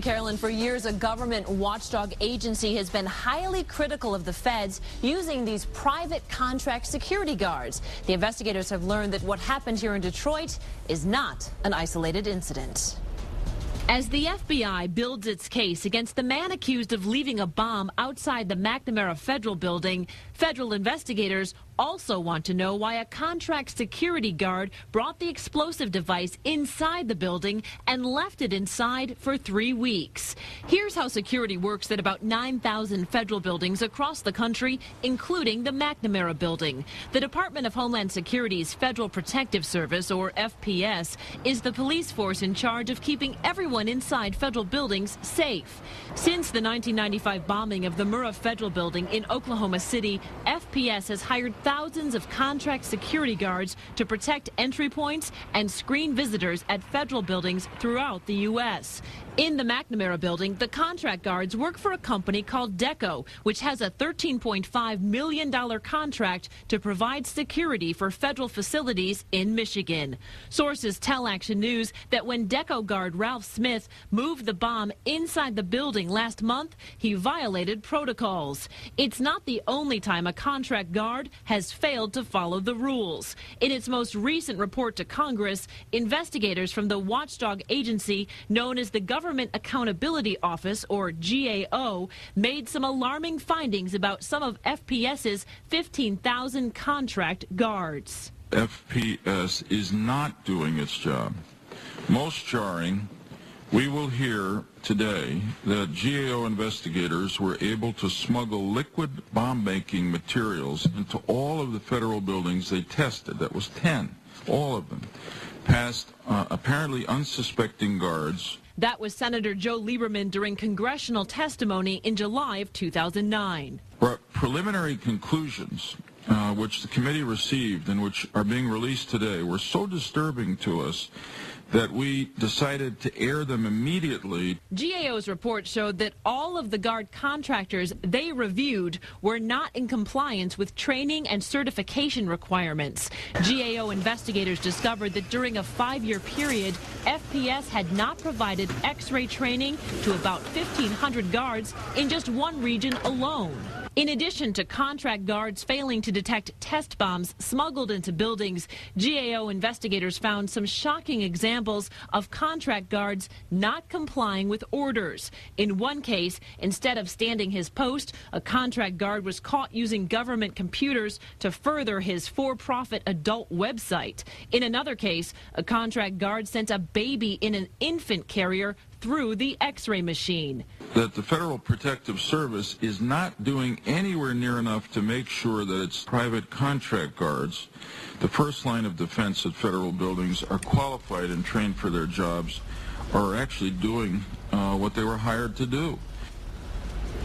Carolyn, for years, a government watchdog agency has been highly critical of the feds using these private contract security guards. The investigators have learned that what happened here in Detroit is not an isolated incident. As the FBI builds its case against the man accused of leaving a bomb outside the McNamara Federal Building, federal investigators also want to know why a contract security guard brought the explosive device inside the building and left it inside for 3 weeks. Here's how security works at about 9,000 federal buildings across the country, including the McNamara Building. The Department of Homeland Security's Federal Protective Service, or FPS, is the police force in charge of keeping everyone inside federal buildings safe. Since the 1995 bombing of the Murrah Federal Building in Oklahoma City, FPS has hired thousands of contract security guards to protect entry points and screen visitors at federal buildings throughout the U.S. In the McNamara Building, the contract guards work for a company called Deco, which has a $13.5 million contract to provide security for federal facilities in Michigan. Sources tell Action News that when Deco guard Ralph Smith moved the bomb inside the building last month, he violated protocols. It's not the only time a contract guard has failed to follow the rules. In its most recent report to Congress, investigators from the watchdog agency known as the Government Accountability Office, or GAO, made some alarming findings about some of FPS's 15,000 contract guards. FPS is not doing its job. Most jarring, we will hear today that GAO investigators were able to smuggle liquid bomb-making materials into all of the federal buildings they tested. That was 10, all of them, past apparently unsuspecting guards. That was Senator Joe Lieberman during congressional testimony in July of 2009. Preliminary conclusions, which the committee received and which are being released today, were so disturbing to us that we decided to air them immediately. GAO's report showed that all of the guard contractors they reviewed were not in compliance with training and certification requirements. GAO investigators discovered that during a 5-year period, FPS had not provided X-ray training to about 1,500 guards in just one region alone. In addition to contract guards failing to detect test bombs smuggled into buildings, GAO investigators found some shocking examples of contract guards not complying with orders. In one case, instead of standing his post, a contract guard was caught using government computers to further his for-profit adult website. In another case, a contract guard sent a baby in an infant carrier through the X-ray machine. That the Federal Protective Service is not doing anywhere near enough to make sure that its private contract guards, the first line of defense at federal buildings, are qualified and trained for their jobs, are actually doing what they were hired to do.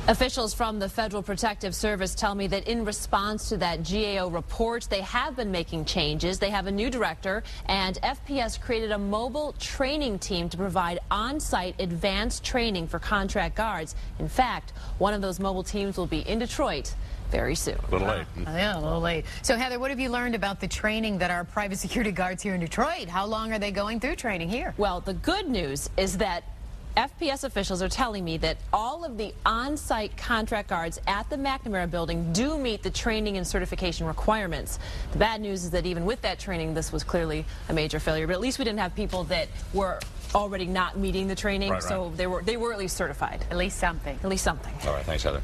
Officials from the Federal Protective Service tell me that in response to that GAO report, they have been making changes. They have a new director, and FPS created a mobile training team to provide on-site advanced training for contract guards. In fact, one of those mobile teams will be in Detroit very soon. A little late. Yeah, a little late. So, Heather, what have you learned about the training that our private security guards here in Detroit? How long are they going through training here? Well, the good news is that FPS officials are telling me that all of the on-site contract guards at the McNamara Building do meet the training and certification requirements. The bad news is that even with that training, this was clearly a major failure. But at least we didn't have people that were already not meeting the training, so they were at least certified. At least something. At least something. All right, thanks, Heather.